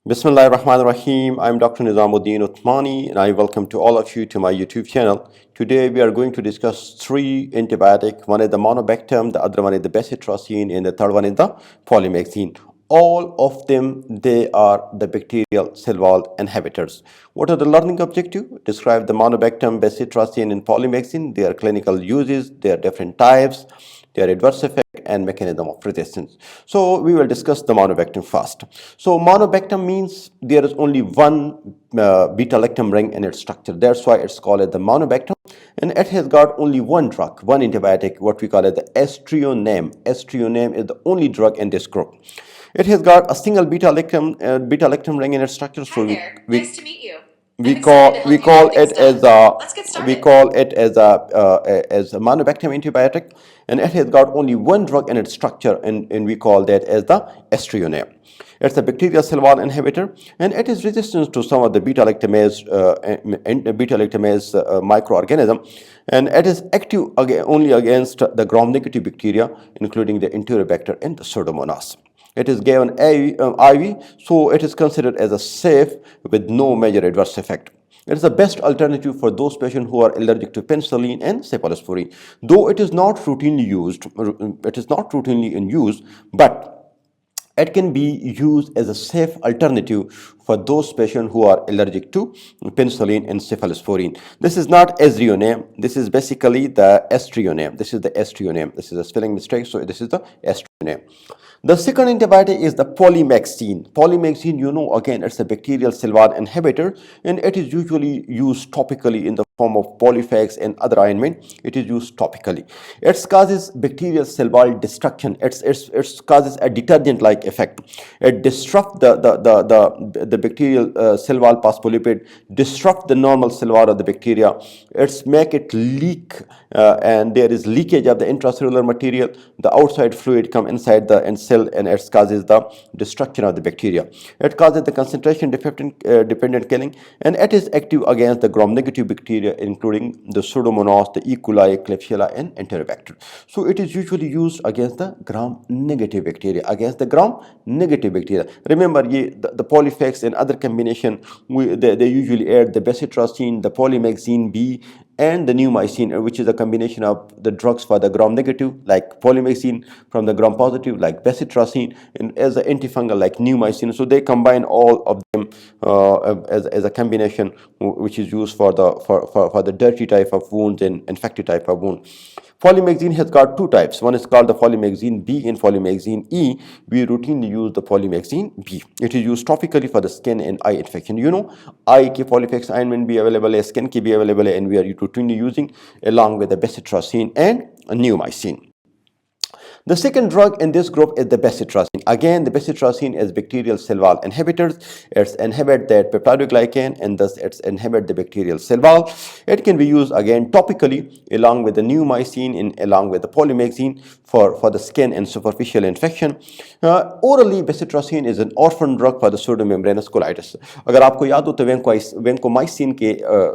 Bismillah ar-Rahman ar-Rahim. I'm Dr. Nizamuddin Uthmani and I welcome to all of you to my YouTube channel. Today we are going to discuss three antibiotics. One is the Monobactam, the other one is the Bacitracin, and the third one is the Polymaxin. All of them, they are the bacterial cell wall inhibitors. What are the learning objective? Describe the Monobactam, Bacitracin, and Polymaxin, their clinical uses, their different types, their adverse effect and mechanism of resistance. So we will discuss the monobactam first. So monobactam means there is only one beta-lactam ring in its structure. That's why it's called the monobactam, and it has got only one drug, one antibiotic, what we call it the Aztreonam. Aztreonam is the only drug in this group. It has got a single beta-lactam ring in its structure. So nice to meet you. we call it as a monobactam antibiotic, and it has got only one drug in its structure, and we call that as the Aztreonam. It's a bacterial cell wall inhibitor, and it is resistant to some of the beta-lactamase microorganism, and it is active only against the gram-negative bacteria, including the Enterobacter and the Pseudomonas. It is given IV, so it is considered as a safe with no major adverse effect. It is the best alternative for those patients who are allergic to penicillin and cephalosporin. Though it is not routinely in use, but it can be used as a safe alternative for those patients who are allergic to penicillin and cephalosporin. This is not Aztreonam. This is basically the Aztreonam. This is the Aztreonam. This is a spelling mistake, so this is the Aztreonam. The second antibiotic is the Polymaxin. Polymaxin, again, it's a bacterial cell wall inhibitor, and it is usually used topically in the form of Polyfax and other ointment. It is used topically. It causes bacterial cell wall destruction. It causes a detergent-like effect. It disrupts the bacterial cell wall phospholipid, disrupt the normal cell wall of the bacteria. It's make it leak, and there is leakage of the intracellular material. The outside fluid come inside the cell, and it causes the destruction of the bacteria. It causes the concentration dependent killing, and it is active against the gram-negative bacteria, including the Pseudomonas, the E. coli, Klebsiella, and Enterobacter. So it is usually used against the gram-negative bacteria. Remember, the Polyfax and other combination, they usually add the Bacitracin, the Polymaxin B, and the neomycin, which is a combination of the drugs for the gram-negative, like Polymaxin, from the gram-positive, like Bacitracin, and as an antifungal, like neomycin. So they combine all of them as a combination, which is used for the dirty type of wounds and infected type of wound. Polymaxin has got two types. One is called the Polymaxin B and Polymaxin E. We routinely use the Polymaxin B. It is used topically for the skin and eye infection. Eye ke Polyfax ointment be available, skin ke be available, and we are routinely using along with the Bacitracin and neomycin. The second drug in this group is the Bacitracin. Again, the Bacitracin is bacterial cell wall inhibitors. It inhibits that peptidoglycan, and thus it inhibits the bacterial cell wall. It can be used again topically along with the neomycin and along with the Polymaxin for the skin and superficial infection. Orally, Bacitracin is an orphan drug for the pseudomembranous colitis. अगर आपको याद हो तो vancomycin के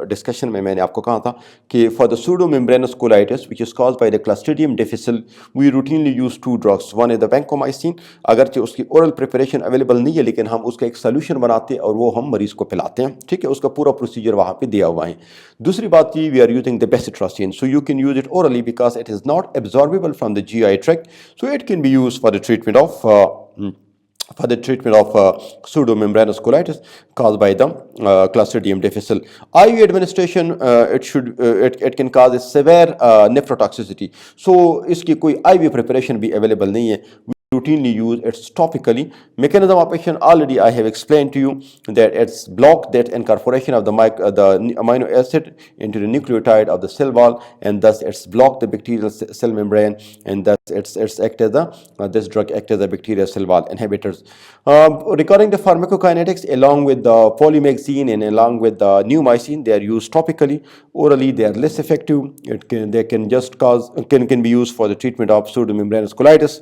discussion में मैंने आपको कहा था कि for the pseudomembranous colitis, which is caused by the Clostridium difficile, we routinely use two drugs. One is the vancomycin. अगरचे उसकी oral preparation available नहीं है, लेकिन हम उसका एक solution बनाते हैं और वो हम मरीज को पिलाते हैं. ठीक है, उसका पूरा procedure वहाँ पे दिया हुआ है. दूसरी बात ये, we are using the Bacitracin, so you can use it orally because it is not absorbable from the GI tract, so it can be used for the treatment of pseudomembranous colitis caused by the Clostridium difficile. IV administration, it can cause a severe nephrotoxicity. So इसकी कोई IV preparation भी available नहीं है. Routinely use it topically. Mechanism of action, already I have explained to you that it's block that incorporation of the amino acid into the nucleotide of the cell wall, and thus it's block the bacterial cell membrane, and thus it's act as this drug act as a bacterial cell wall inhibitors. Regarding the pharmacokinetics, along with the Polymaxin and along with the neomycin, they are used topically. Orally, they are less effective. They can be used for the treatment of pseudomembranous colitis.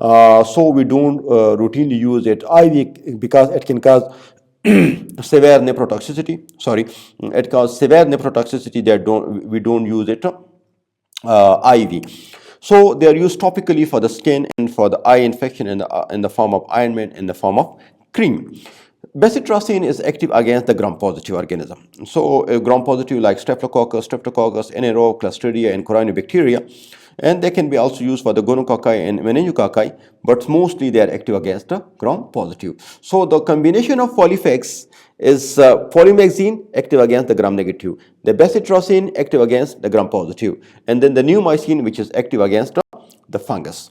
So we don't routinely use it IV because it can cause severe nephrotoxicity. It causes severe nephrotoxicity that we don't use it IV. So they are used topically for the skin and for the eye infection in the form of ointment, in the form of cream. Bacitracin is active against the gram-positive organism. So gram-positive like streptococcus, anaerobe, Clostridia, and corynebacteria. And they can be also used for the gonococci and meningococci, but mostly they are active against the gram-positive. So the combination of polyfex is polymaxin active against the gram-negative, the bacitracin active against the gram-positive, and then the neomycin which is active against the fungus.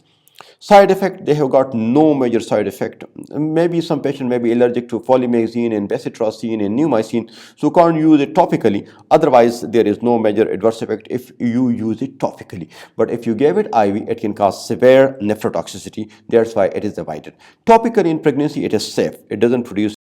Side effect, they have got no major side effect. Maybe some patient may be allergic to polymaxin and bacitracin and neomycin, so can't use it topically. Otherwise, there is no major adverse effect if you use it topically. But if you gave it IV, it can cause severe nephrotoxicity. That's why it is avoided. Topically in pregnancy, it is safe. It doesn't produce